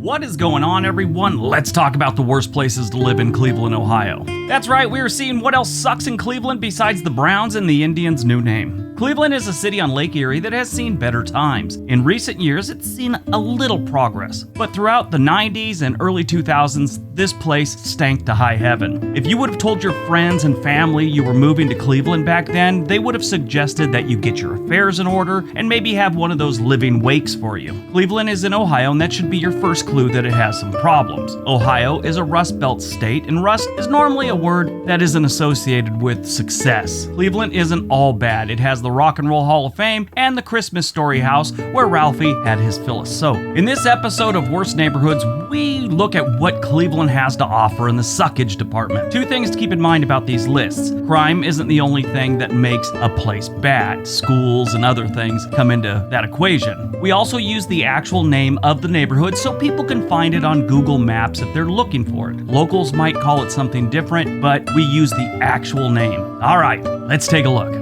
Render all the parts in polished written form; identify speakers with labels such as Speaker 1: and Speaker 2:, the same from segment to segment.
Speaker 1: What is going on, everyone? Let's talk about the worst places to live in Cleveland, Ohio. That's right, we are seeing what else sucks in Cleveland besides the Browns and the Indians' new name. Cleveland is a city on Lake Erie that has seen better times. In recent years, it's seen a little progress, but throughout the 90s and early 2000s, this place stank to high heaven. If you would have told your friends and family you were moving to Cleveland back then, they would have suggested that you get your affairs in order and maybe have one of those living wakes for you. Cleveland is in Ohio, and that should be your first clue that it has some problems. Ohio is a Rust Belt state, and rust is normally a word that isn't associated with success. Cleveland isn't all bad. It has the Rock and Roll Hall of Fame and the Christmas Story House where Ralphie had his fill of soap. In this episode of Worst Neighborhoods, we look at what Cleveland has to offer in the suckage department. Two things to keep in mind about these lists. Crime isn't the only thing that makes a place bad. Schools and other things come into that equation. We also use the actual name of the neighborhood so people can find it on Google Maps if they're looking for it. Locals might call it something different, but we use the actual name. All right, let's take a look.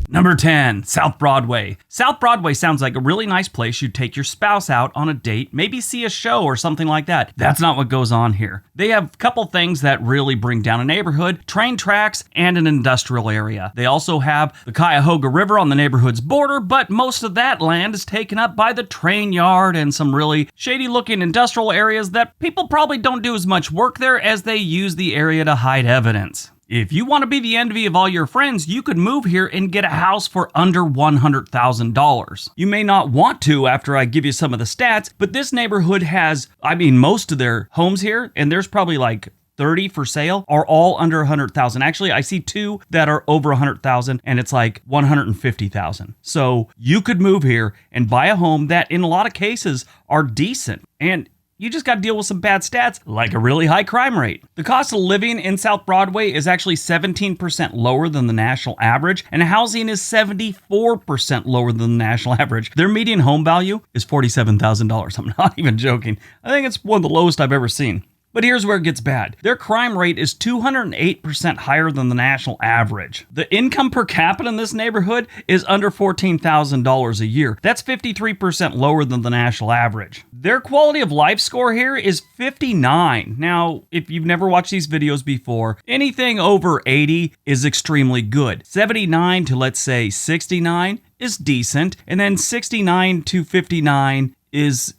Speaker 1: Number 10, South Broadway. South Broadway sounds like a really nice place you'd take your spouse out on a date, maybe see a show or something like that. That's not what goes on here. They have a couple things that really bring down a neighborhood: train tracks and an industrial area. They also have the Cuyahoga River on the neighborhood's border, but most of that land is taken up by the train yard and some really shady looking industrial areas that people probably don't do as much work there as they use the area to hide evidence. If you want to be the envy of all your friends, you could move here and get a house for under $100,000. You may not want to after I give you some of the stats, but this neighborhood has, most of their homes here, and there's probably like 30 for sale, are all under 100,000. Actually, I see two that are over 100,000 and it's like 150,000. So you could move here and buy a home that in a lot of cases are decent, and you just got to deal with some bad stats, like a really high crime rate. The cost of living in South Broadway is actually 17% lower than the national average, and housing is 74% lower than the national average. Their median home value is $47,000. I'm not even joking. I think it's one of the lowest I've ever seen. But here's where it gets bad. Their crime rate is 208% higher than the national average. The income per capita in this neighborhood is under $14,000 a year. That's 53% lower than the national average. Their quality of life score here is 59. Now, if you've never watched these videos before, anything over 80 is extremely good. 79 to, let's say, 69 is decent, and then 69 to 59 is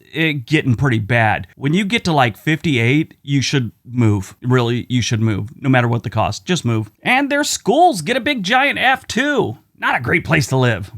Speaker 1: getting pretty bad. When you get to like 58, you should move. Really, you should move. No matter what the cost, just move. And their schools get a big giant F too. Not a great place to live.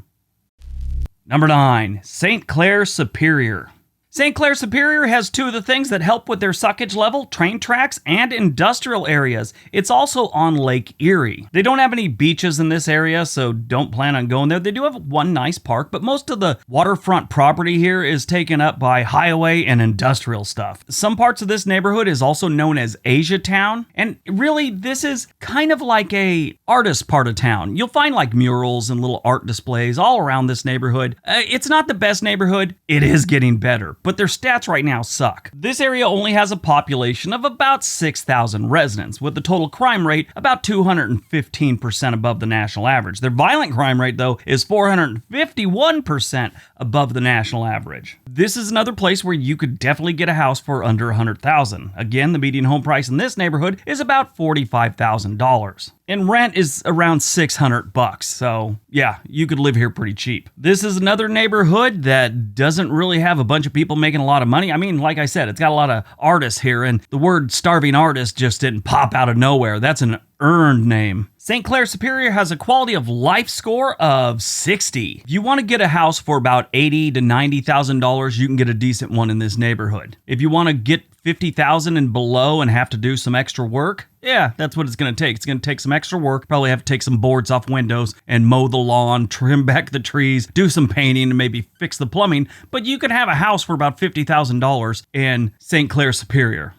Speaker 1: Number 9, St. Clair Superior. St. Clair Superior has two of the things that help with their suckage level: train tracks and industrial areas. It's also on Lake Erie. They don't have any beaches in this area, so don't plan on going there. They do have one nice park, but most of the waterfront property here is taken up by highway and industrial stuff. Some parts of this neighborhood is also known as Asia Town, and really this is kind of like a artist part of town. You'll find like murals and little art displays all around this neighborhood. It's not the best neighborhood. It is getting better, but their stats right now suck. This area only has a population of about 6,000 residents, with the total crime rate about 215% above the national average. Their violent crime rate, though, is 451% above the national average. This is another place where you could definitely get a house for under $100,000. Again, the median home price in this neighborhood is about $45,000. And rent is around $600, so yeah, you could live here pretty cheap. This is another neighborhood that doesn't really have a bunch of people making a lot of money. Like I said, it's got a lot of artists here, and the word starving artist just didn't pop out of nowhere. That's an earned name. St. Clair Superior has a quality of life score of 60. If you want to get a house for about $80,000 to $90,000, you can get a decent one in this neighborhood. If you want to get $50,000 and below and have to do some extra work, yeah, that's what it's going to take. It's going to take some extra work. Probably have to take some boards off windows and mow the lawn, trim back the trees, do some painting, and maybe fix the plumbing. But you can have a house for about $50,000 in St. Clair Superior.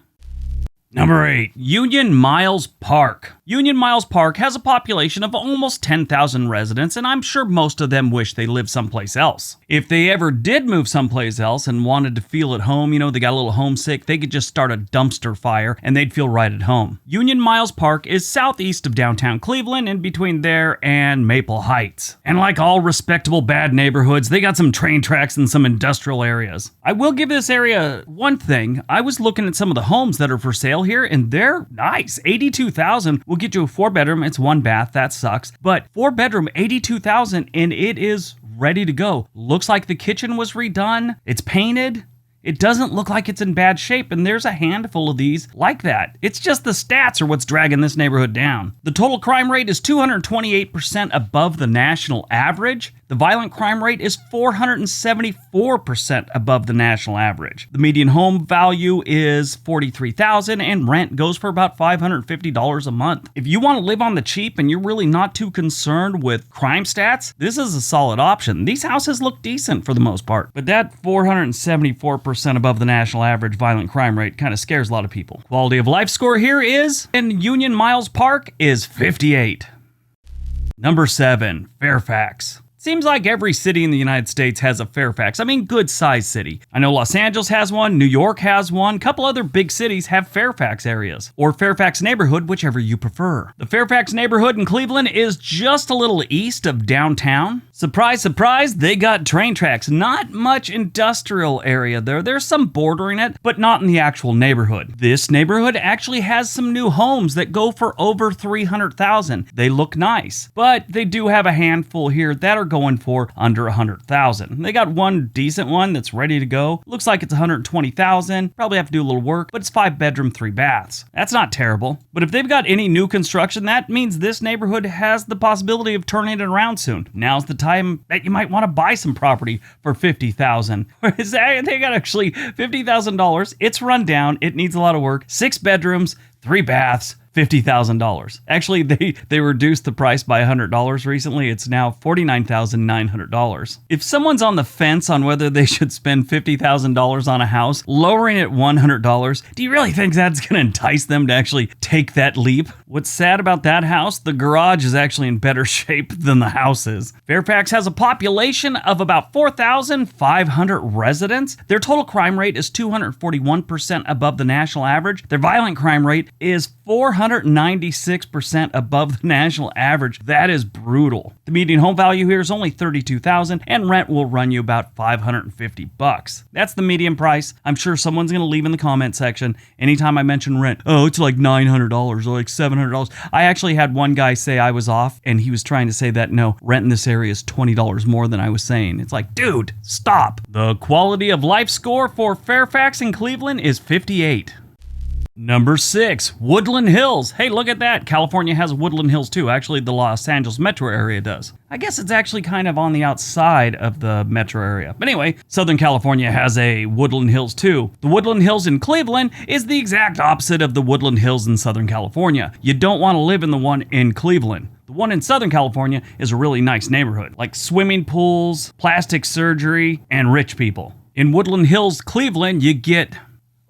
Speaker 1: Number 8. Union Miles Park. Union Miles Park has a population of almost 10,000 residents, and I'm sure most of them wish they lived someplace else. If they ever did move someplace else and wanted to feel at home, they got a little homesick, they could just start a dumpster fire and they'd feel right at home. Union Miles Park is southeast of downtown Cleveland, in between there and Maple Heights. And like all respectable bad neighborhoods, they got some train tracks and some industrial areas. I will give this area one thing. I was looking at some of the homes that are for sale here, and they're nice. $82,000 will get you a 4-bedroom. It's 1 bath. That sucks. But 4-bedroom, $82,000, and it is ready to go. Looks like the kitchen was redone. It's painted. It doesn't look like it's in bad shape, and there's a handful of these like that. It's just the stats are what's dragging this neighborhood down. The total crime rate is 228% above the national average. The violent crime rate is 474% above the national average. The median home value is $43,000, and rent goes for about $550 a month. If you want to live on the cheap and you're really not too concerned with crime stats, this is a solid option. These houses look decent for the most part, but that 474% above the national average violent crime rate kind of scares a lot of people. Quality of life score here is, in Union Miles Park, is 58. Number 7, Fairfax. Seems like every city in the United States has a Fairfax. I mean, good-sized city. I know Los Angeles has one, New York has one, a couple other big cities have Fairfax areas, or Fairfax neighborhood, whichever you prefer. The Fairfax neighborhood in Cleveland is just a little east of downtown. Surprise, surprise, they got train tracks. Not much industrial area there. There's some bordering it, but not in the actual neighborhood. This neighborhood actually has some new homes that go for over $300,000. They look nice, but they do have a handful here that are going for under $100,000. They got one decent one that's ready to go. Looks like it's $120,000. Probably have to do a little work, but it's 5-bedroom, 3 baths. That's not terrible. But if they've got any new construction, that means this neighborhood has the possibility of turning it around soon. Now's the time that you might want to buy some property for $50,000. Whereas they got actually $50,000. It's run down. It needs a lot of work. 6 bedrooms, 3 baths. $50,000. Actually, they reduced the price by $100 recently. It's now $49,900. If someone's on the fence on whether they should spend $50,000 on a house, lowering it $100, do you really think that's going to entice them to actually take that leap? What's sad about that house? The garage is actually in better shape than the house is. Fairfax has a population of about 4,500 residents. Their total crime rate is 241% above the national average. Their violent crime rate is 496% above the national average. That is brutal. The median home value here is only $32,000, and rent will run you about $550. That's the median price. I'm sure someone's going to leave in the comment section anytime I mention rent. Oh, it's like $900 or like $700. I actually had one guy say I was off, and he was trying to say that no, rent in this area is $20 more than I was saying. It's like, dude, stop. The quality of life score for Fairfax and Cleveland is 58. Number 6, Woodland Hills. Hey, look at that. California has Woodland Hills too. Actually, the Los Angeles metro area does. I guess it's actually kind of on the outside of the metro area. But anyway, Southern California has a Woodland Hills too. The Woodland Hills in Cleveland is the exact opposite of the Woodland Hills in Southern California. You don't want to live in the one in Cleveland. The one in Southern California is a really nice neighborhood, like swimming pools, plastic surgery, and rich people. In Woodland Hills, Cleveland, you get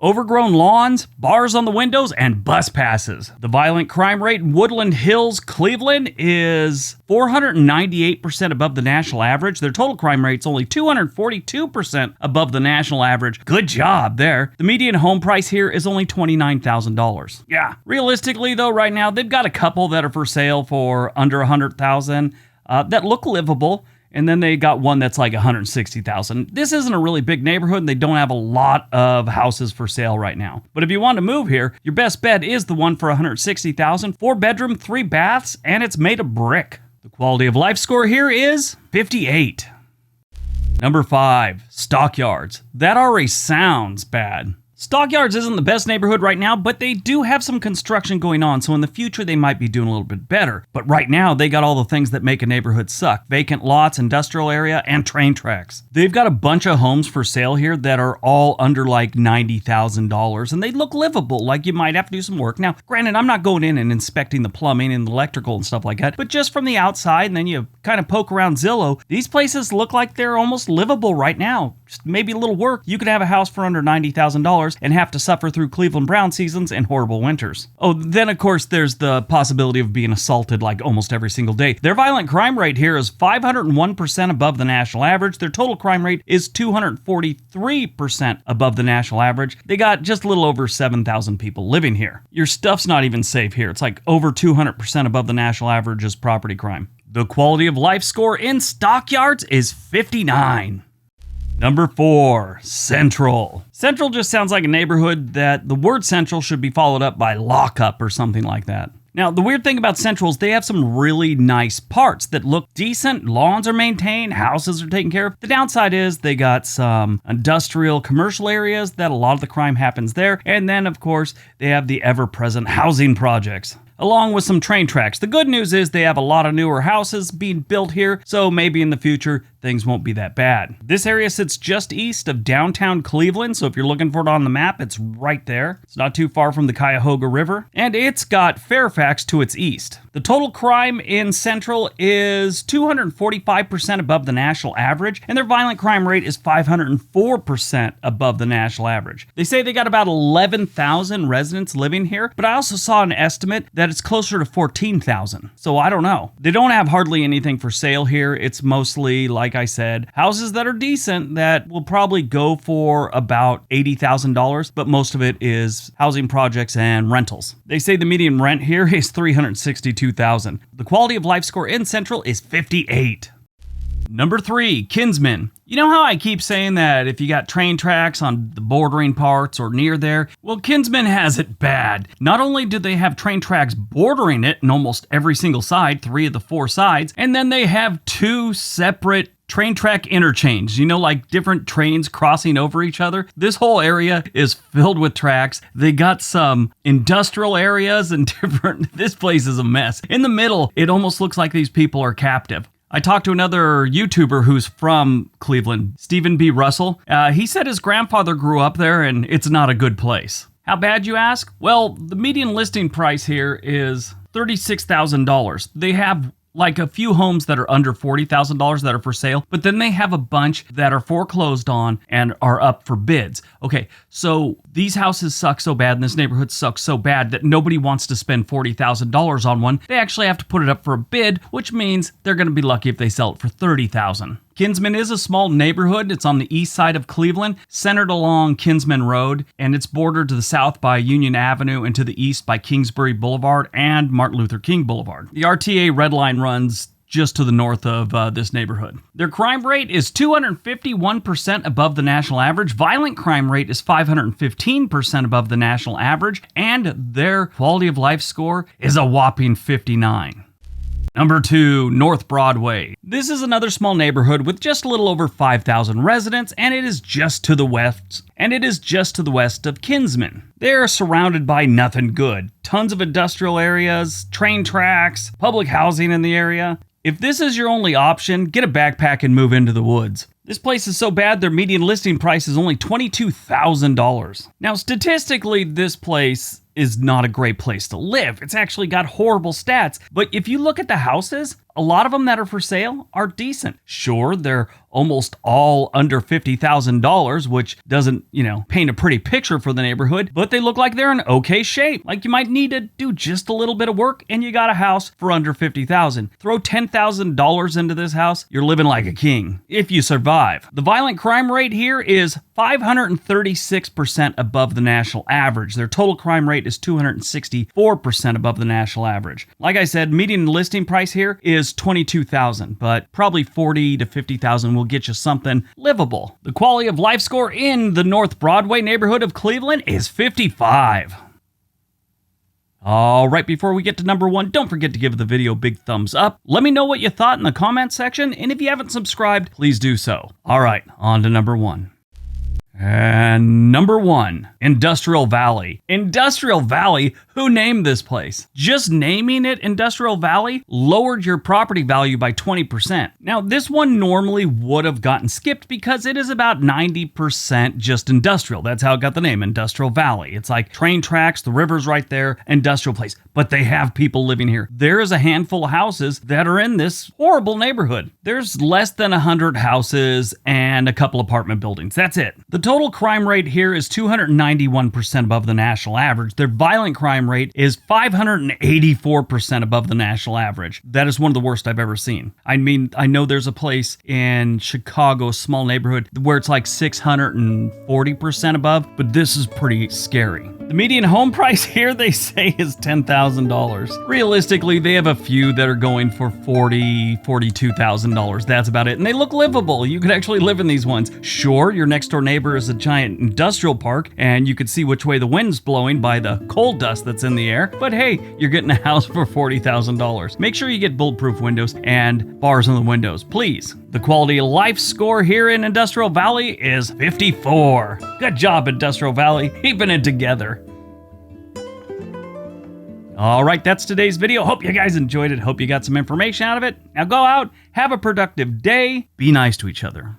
Speaker 1: overgrown lawns, bars on the windows, and bus passes. The violent crime rate in Woodland Hills, Cleveland is 498% above the national average. Their total crime rate's only 242% above the national average. Good job there. The median home price here is only $29,000. Yeah, realistically though, right now, they've got a couple that are for sale for under $100,000 that look livable. And then they got one that's like $160,000. This isn't a really big neighborhood, and they don't have a lot of houses for sale right now. But if you want to move here, your best bet is the one for $160,000, 4-bedroom, 3 baths, and it's made of brick. The quality of life score here is 58. Number 5, Stockyards. That already sounds bad. Stockyards isn't the best neighborhood right now, but they do have some construction going on, so in the future they might be doing a little bit better. But right now, they got all the things that make a neighborhood suck. Vacant lots, industrial area, and train tracks. They've got a bunch of homes for sale here that are all under like $90,000, and they look livable, like you might have to do some work. Now, granted, I'm not going in and inspecting the plumbing and the electrical and stuff like that, but just from the outside, and then you kind of poke around Zillow, these places look like they're almost livable right now. just maybe a little work, you could have a house for under $90,000 and have to suffer through Cleveland Brown seasons and horrible winters. Oh, then of course there's the possibility of being assaulted like almost every single day. Their violent crime rate here is 501% above the national average. Their total crime rate is 243% above the national average. They got just a little over 7,000 people living here. Your stuff's not even safe here. It's like over 200% above the national average is property crime. The quality of life score in stockyards is 59. Number 4, Central. Central just sounds like a neighborhood that the word central should be followed up by lockup or something like that. Now, the weird thing about Central is they have some really nice parts that look decent. Lawns are maintained, houses are taken care of. The downside is they got some industrial commercial areas that a lot of the crime happens there. And then, of course, they have the ever-present housing projects, along with some train tracks. The good news is they have a lot of newer houses being built here, so maybe in the future, things won't be that bad. This area sits just east of downtown Cleveland, so if you're looking for it on the map, it's right there. It's not too far from the Cuyahoga River, and it's got Fairfax to its east. The total crime in Central is 245% above the national average, and their violent crime rate is 504% above the national average. They say they got about 11,000 residents living here, but I also saw an estimate that it's closer to 14,000. So I don't know. They don't have hardly anything for sale here. It's mostly, like I said, houses that are decent that will probably go for about $80,000, but most of it is housing projects and rentals. They say the median rent here is $362,000. The quality of life score in Central is 58. Number 3, Kinsman. You know how I keep saying that if you got train tracks on the bordering parts or near there? Well, Kinsman has it bad. Not only do they have train tracks bordering it in almost every single side, 3 of the 4 sides, and then they have 2 separate train track interchange, like different trains crossing over each other. This whole area is filled with tracks. They got some industrial areas and this place is a mess. In the middle, it almost looks like these people are captive. I talked to another YouTuber who's from Cleveland, Stephen B. Russell. He said his grandfather grew up there and it's not a good place. How bad, you ask? Well, the median listing price here is $36,000. They have like a few homes that are under $40,000 that are for sale, but then they have a bunch that are foreclosed on and are up for bids. Okay, so these houses suck so bad and this neighborhood sucks so bad that nobody wants to spend $40,000 on one. They actually have to put it up for a bid, which means they're going to be lucky if they sell it for $30,000. Kinsman is a small neighborhood. It's on the east side of Cleveland, centered along Kinsman Road, and it's bordered to the south by Union Avenue and to the east by Kingsbury Boulevard and Martin Luther King Boulevard. The RTA Red Line runs just to the north of this neighborhood. Their crime rate is 251% above the national average. Violent crime rate is 515% above the national average, and their quality of life score is a whopping 59. Number 2, North Broadway. This is another small neighborhood with just a little over 5,000 residents, and it is just to the west. Of Kinsman. They're surrounded by nothing good. Tons of industrial areas, train tracks, public housing in the area. If this is your only option, get a backpack and move into the woods. This place is so bad, their median listing price is only $22,000. Now, statistically, this place is not a great place to live. It's actually got horrible stats. But if you look at the houses, a lot of them that are for sale are decent. Sure, they're almost all under $50,000, which doesn't, paint a pretty picture for the neighborhood, but they look like they're in okay shape. Like you might need to do just a little bit of work and you got a house for under $50,000. Throw $10,000 into this house, you're living like a king, if you survive. The violent crime rate here is 536% above the national average. Their total crime rate is 264% above the national average. Like I said, median listing price here is $22,000, but probably $40,000 to $50,000 will get you something livable. The quality of life score in the North Broadway neighborhood of Cleveland is 55. All right, before we get to number 1, don't forget to give the video a big thumbs up. Let me know what you thought in the comment section, and if you haven't subscribed, please do so. All right, on to number 1. And Number 1, Industrial Valley. Industrial Valley? Who named this place? Just naming it Industrial Valley lowered your property value by 20%. Now, this one normally would have gotten skipped because it is about 90% just industrial. That's how it got the name, Industrial Valley. It's like train tracks, the river's right there, industrial place. But they have people living here. There is a handful of houses that are in this horrible neighborhood. There's less than 100 houses and a couple apartment buildings. That's it. The total crime rate here is 291% above the national average. Their violent crime rate is 584% above the national average. That is one of the worst I've ever seen. I mean, I know there's a place in Chicago, a small neighborhood, where it's like 640% above, but this is pretty scary. The median home price here, they say, is $10,000. Realistically, they have a few that are going for $40,000, $42,000. That's about it. And they look livable. You could actually live in these ones. Sure, your next door neighbor is a giant industrial park, and you could see which way the wind's blowing by the coal dust that's in the air. But hey, you're getting a house for $40,000. Make sure you get bulletproof windows and bars on the windows, please. The quality of life score here in Industrial Valley is 54. Good job, Industrial Valley, keeping it together. All right, that's today's video. Hope you guys enjoyed it. Hope you got some information out of it. Now go out, have a productive day, be nice to each other.